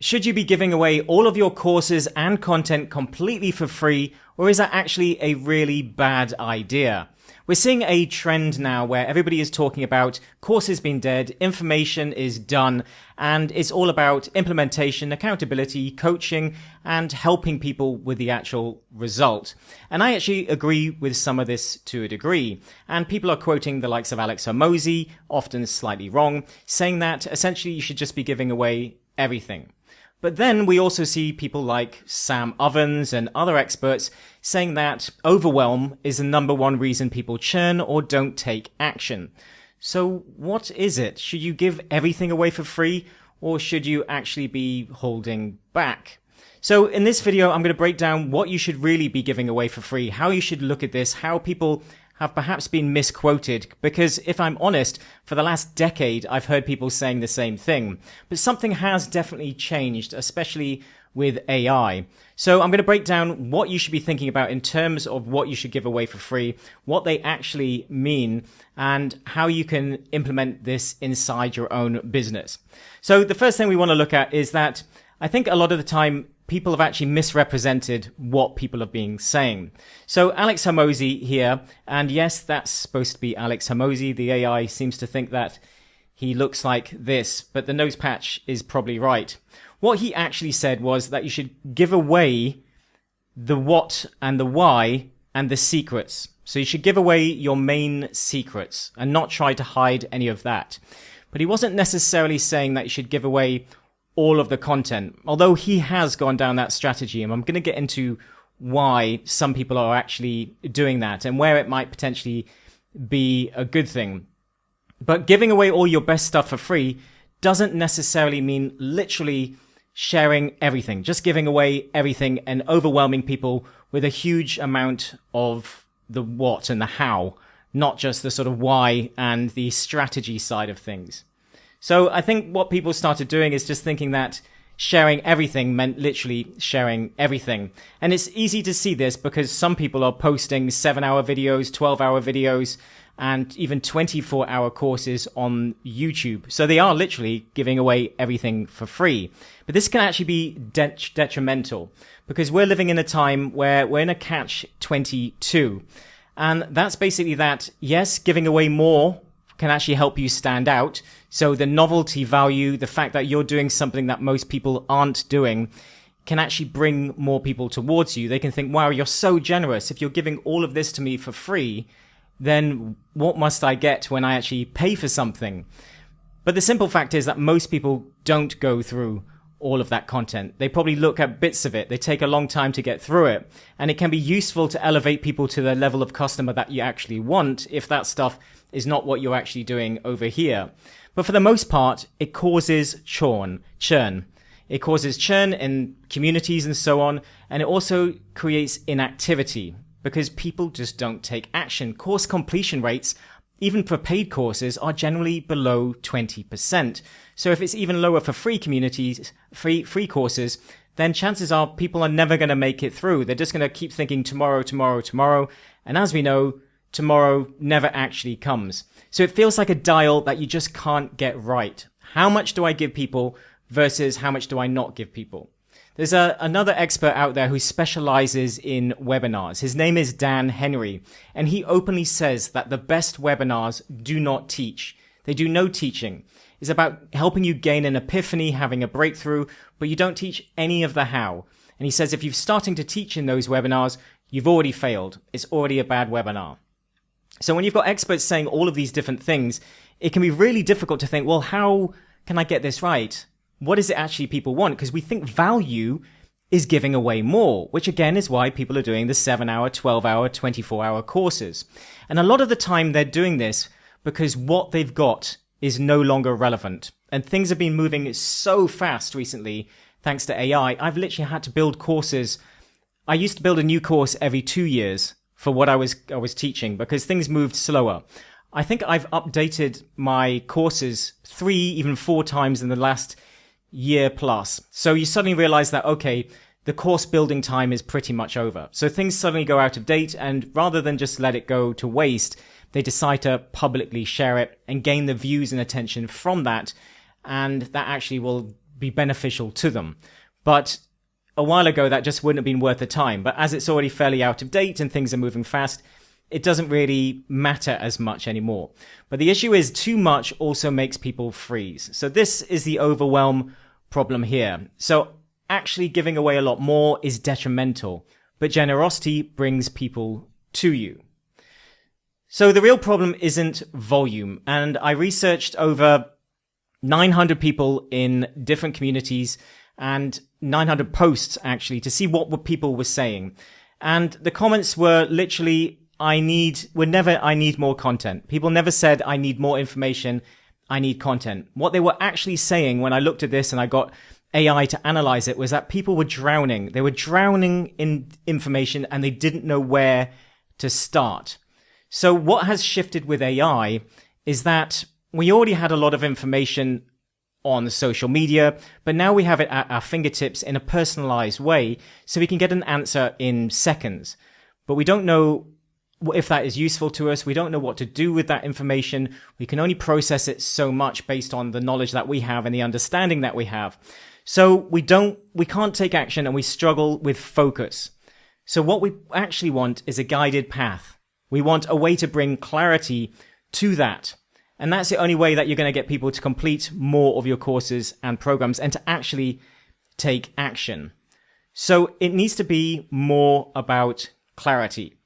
Should you be giving away all of your courses and content completely for free, or is that actually a really bad idea? We're seeing a trend now where everybody is talking about courses being dead, information is done, and it's all about implementation, accountability, coaching, and helping people with the actual result. And I actually agree with some of this to a degree. And people are quoting the likes of Alex Hormozi, often slightly wrong, saying that essentially you should just be giving away everything. But then we also see people like Sam Ovens and other experts saying that overwhelm is the number one reason people churn or don't take action. So what is it? Should you give everything away for free, or should you actually be holding back? So in this video, I'm going to break down what you should really be giving away for free, how you should look at this, how people have perhaps been misquoted, because if I'm honest, for the last decade, I've heard people saying the same thing. But something has definitely changed, especially with AI. So I'm going to break down what you should be thinking about in terms of what you should give away for free, what they actually mean, and how you can implement this inside your own business. So the first thing we want to look at is that I think a lot of the time people have actually misrepresented what people have been saying. So Alex Hormozi here, and yes, that's supposed to be Alex Hormozi. The AI seems to think that he looks like this, but the nose patch is probably right. What he actually said was that you should give away the what and the why and the secrets. So you should give away your main secrets and not try to hide any of that. But he wasn't necessarily saying that you should give away all of the content, although he has gone down that strategy, and I'm going to get into why some people are actually doing that and where it might potentially be a good thing. But giving away all your best stuff for free doesn't necessarily mean literally sharing everything, just giving away everything and overwhelming people with a huge amount of the what and the how, not just the sort of why and the strategy side of things. So I think what people started doing is just thinking that sharing everything meant literally sharing everything. And it's easy to see this because some people are posting 7-hour videos, 12-hour videos, and even 24-hour courses on YouTube. So they are literally giving away everything for free. But this can actually be detrimental because we're living in a time where we're in a catch-22. And that's basically that, yes, giving away more can actually help you stand out. So the novelty value, the fact that you're doing something that most people aren't doing, can actually bring more people towards you. They can think, wow, you're so generous. If you're giving all of this to me for free, then what must I get when I actually pay for something? But the simple fact is that most people don't go through all of that content. They probably look at bits of it. They take a long time to get through it. And it can be useful to elevate people to the level of customer that you actually want if that stuff is not what you're actually doing over here. But for the most part, it causes churn. It causes churn in communities and so on. And it also creates inactivity because people just don't take action. Course completion rates, even for paid courses, are generally below 20%. So if it's even lower for free communities, free courses, then chances are people are never going to make it through. They're just going to keep thinking tomorrow, tomorrow, tomorrow. And as we know, tomorrow never actually comes. So it feels like a dial that you just can't get right. How much do I give people versus how much do I not give people? There's another expert out there who specializes in webinars. His name is Dan Henry, and he openly says that the best webinars do not teach. They do no teaching. It's about helping you gain an epiphany, having a breakthrough, but you don't teach any of the how. And he says if you're starting to teach in those webinars, you've already failed. It's already a bad webinar. So when you've got experts saying all of these different things, it can be really difficult to think, well, how can I get this right? What is it actually people want? Because we think value is giving away more, which again is why people are doing the 7-hour, 12-hour, 24-hour courses. And a lot of the time they're doing this because what they've got is no longer relevant. And things have been moving so fast recently, thanks to AI. I've literally had to build courses. I used to build a new course every 2 years for what I was teaching because things moved slower. I think I've updated my courses 3, even 4 times in the last year plus. So you suddenly realize that, okay, the course building time is pretty much over. So things suddenly go out of date, and rather than just let it go to waste, they decide to publicly share it and gain the views and attention from that. And that actually will be beneficial to them. But a while ago, that just wouldn't have been worth the time. But as it's already fairly out of date and things are moving fast, it doesn't really matter as much anymore. But the issue is too much also makes people freeze. So this is the overwhelm problem here. So actually giving away a lot more is detrimental, but generosity brings people to you. So the real problem isn't volume. And I researched over 900 people in different communities and 900 posts actually to see what people were saying. And the comments were literally, I need more content. People never said, I need more information. I need content. What they were actually saying when I looked at this and I got AI to analyze it was that people were drowning. They were drowning in information and they didn't know where to start. So what has shifted with AI is that we already had a lot of information on social media, but now we have it at our fingertips in a personalized way so we can get an answer in seconds. But we don't know if that is useful to us. We don't know what to do with that information. We can only process it so much based on the knowledge that we have and the understanding that we have. So we can't take action and we struggle with focus. So what we actually want is a guided path. We want a way to bring clarity to that. And that's the only way that you're going to get people to complete more of your courses and programs and to actually take action. So it needs to be more about clarity.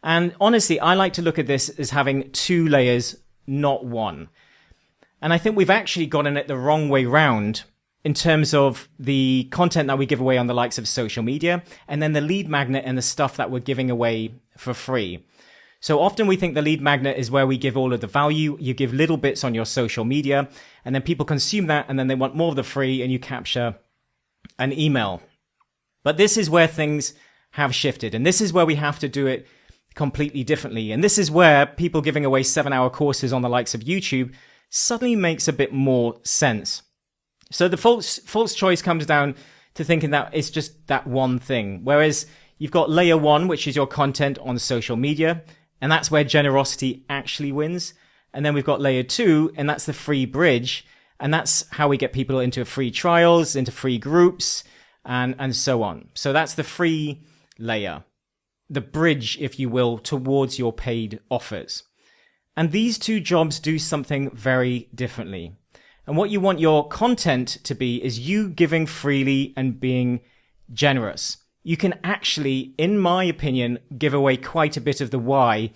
And honestly, I like to look at this as having two layers, not one. And I think we've actually gotten it the wrong way round in terms of the content that we give away on the likes of social media and then the lead magnet and the stuff that we're giving away for free. So often we think the lead magnet is where we give all of the value. You give little bits on your social media and then people consume that and then they want more of the free and you capture an email. But this is where things have shifted and this is where we have to do it completely differently. And this is where people giving away 7-hour courses on the likes of YouTube suddenly makes a bit more sense. So the false choice comes down to thinking that it's just that one thing. Whereas you've got layer one, which is your content on social media. And that's where generosity actually wins. And then we've got layer two, and that's the free bridge. And that's how we get people into free trials, into free groups, and so on. So that's the free layer, the bridge, if you will, towards your paid offers. And these two jobs do something very differently. And what you want your content to be is you giving freely and being generous. You can actually, in my opinion, give away quite a bit of the why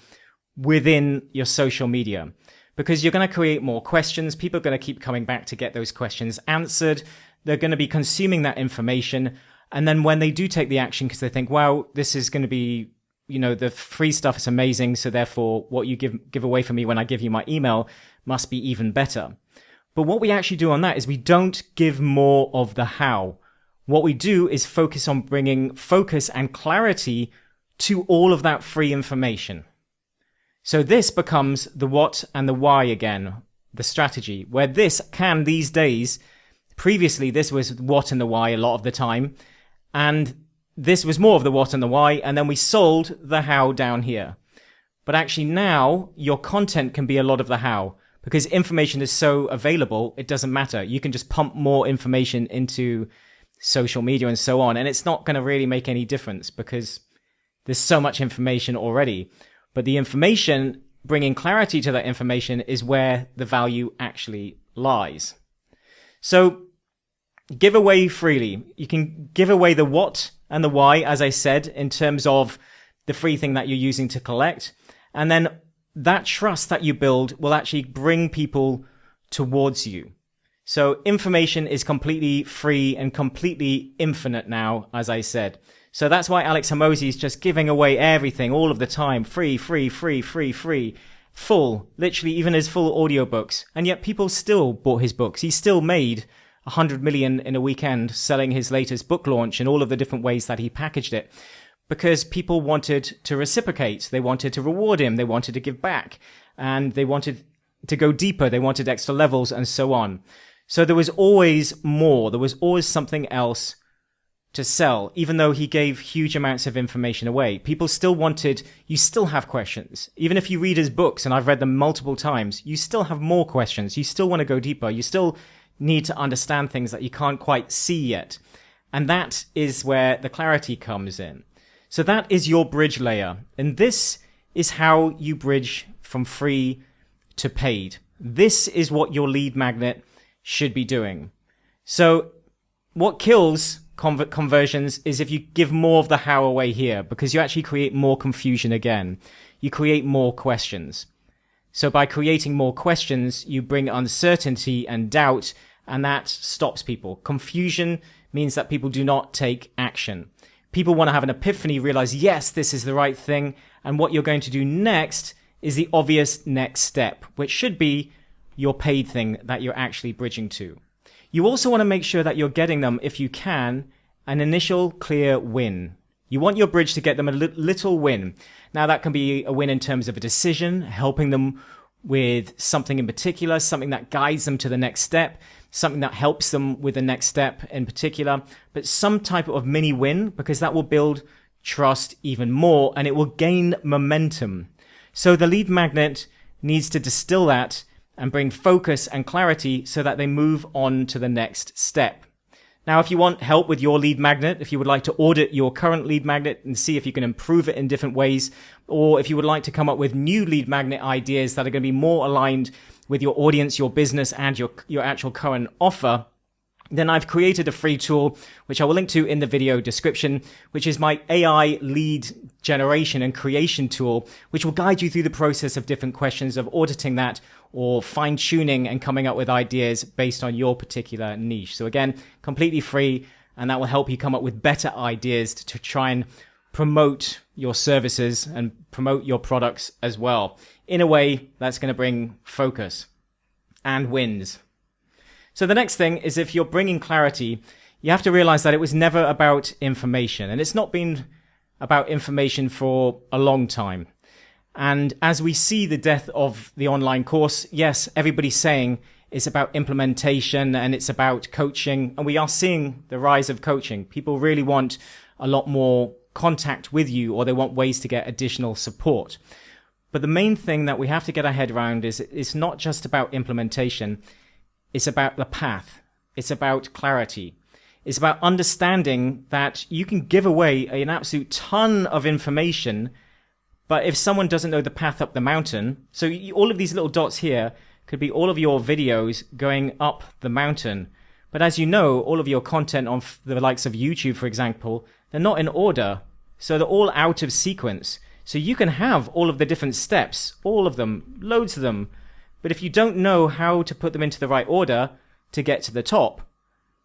within your social media because you're going to create more questions. People are going to keep coming back to get those questions answered. They're going to be consuming that information. And then when they do take the action because they think, wow, this is going to be, the free stuff is amazing. So therefore what you give away for me when I give you my email must be even better. But what we actually do on that is we don't give more of the how. What we do is focus on bringing focus and clarity to all of that free information. So this becomes the what and the why again, the strategy, where this can these days, previously this was what and the why a lot of the time, and this was more of the what and the why, and then we sold the how down here. But actually now your content can be a lot of the how, because information is so available, it doesn't matter. You can just pump more information into social media and so on. And it's not going to really make any difference because there's so much information already. But the information, bringing clarity to that information is where the value actually lies. So give away freely. You can give away the what and the why, as I said, in terms of the free thing that you're using to collect. And then that trust that you build will actually bring people towards you. So information is completely free and completely infinite now, as I said. So that's why Alex Hormozi is just giving away everything all of the time. Free, full, literally even his full audiobooks. And yet people still bought his books. He still made 100 million in a weekend selling his latest book launch and all of the different ways that he packaged it. Because people wanted to reciprocate. They wanted to reward him. They wanted to give back. And they wanted to go deeper. They wanted extra levels and so on. So there was always more. There was always something else to sell, even though he gave huge amounts of information away. People still wanted, you still have questions. Even if you read his books, and I've read them multiple times, you still have more questions. You still want to go deeper. You still need to understand things that you can't quite see yet. And that is where the clarity comes in. So that is your bridge layer. And this is how you bridge from free to paid. This is what your lead magnet should be doing. So what kills conversions is if you give more of the how away here, because you actually create more confusion again. You create more questions. So by creating more questions, you bring uncertainty and doubt, and that stops people. Confusion means that people do not take action. People want to have an epiphany, realize, yes, this is the right thing. And what you're going to do next is the obvious next step, which should be your paid thing that you're actually bridging to. You also want to make sure that you're getting them, if you can, an initial clear win. You want your bridge to get them a little win. Now, that can be a win in terms of a decision, helping them with something in particular, something that guides them to the next step, something that helps them with the next step in particular, but some type of mini win, because that will build trust even more and it will gain momentum. So the lead magnet needs to distill that and bring focus and clarity so that they move on to the next step. Now, if you want help with your lead magnet, if you would like to audit your current lead magnet and see if you can improve it in different ways, or if you would like to come up with new lead magnet ideas that are going to be more aligned with your audience, your business, and your actual current offer, then I've created a free tool, which I will link to in the video description, which is my AI lead generation and creation tool, which will guide you through the process of different questions of auditing that or fine tuning and coming up with ideas based on your particular niche. So again, completely free, and that will help you come up with better ideas to try and promote your services and promote your products as well in a way that's going to bring focus and wins. So the next thing is, if you're bringing clarity, you have to realize that it was never about information, and it's not been about information for a long time. And as we see the death of the online course, yes, everybody's saying it's about implementation and it's about coaching, and we are seeing the rise of coaching. People really want a lot more contact with you, or they want ways to get additional support. But the main thing that we have to get our head around is it's not just about implementation. It's about the path. It's about clarity. It's about understanding that you can give away an absolute ton of information, but if someone doesn't know the path up the mountain, so all of these little dots here could be all of your videos going up the mountain. But as you know, all of your content on the likes of YouTube, for example, they're not in order. So they're all out of sequence. So you can have all of the different steps, all of them, loads of them. But if you don't know how to put them into the right order to get to the top,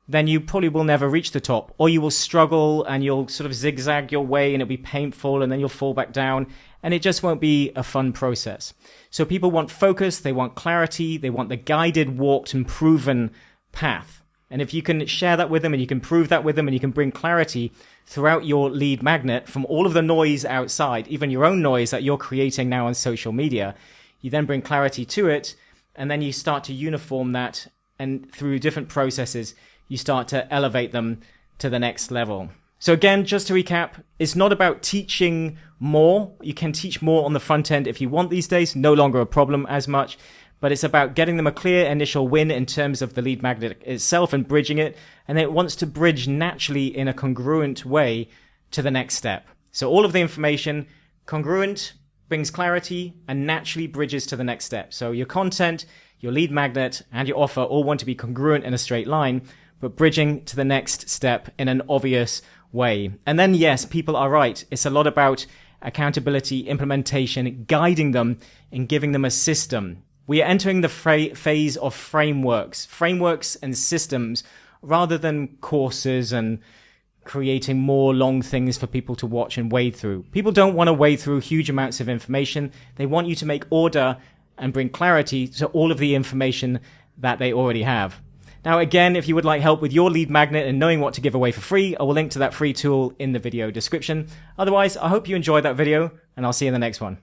then you probably will never reach the top, or you will struggle and you'll sort of zigzag your way and it'll be painful and then you'll fall back down and it just won't be a fun process. So people want focus, they want clarity, they want the guided, walked and proven path. And if you can share that with them and you can prove that with them and you can bring clarity throughout your lead magnet from all of the noise outside, even your own noise that you're creating now on social media, you then bring clarity to it, and then you start to uniform that, and through different processes, you start to elevate them to the next level. So again, just to recap, it's not about teaching more. You can teach more on the front end if you want these days, no longer a problem as much, but it's about getting them a clear initial win in terms of the lead magnet itself and bridging it, and then it wants to bridge naturally in a congruent way to the next step. So all of the information, congruent, brings clarity and naturally bridges to the next step. So your content, your lead magnet, and your offer all want to be congruent in a straight line, but bridging to the next step in an obvious way. And then, yes, people are right. It's a lot about accountability, implementation, guiding them and giving them a system. We are entering the phase of frameworks and systems rather than courses and creating more long things for people to watch and wade through. People don't want to wade through huge amounts of information. They want you to make order and bring clarity to all of the information that they already have. Now, again, if you would like help with your lead magnet and knowing what to give away for free, I will link to that free tool in the video description. Otherwise, I hope you enjoyed that video, and I'll see you in the next one.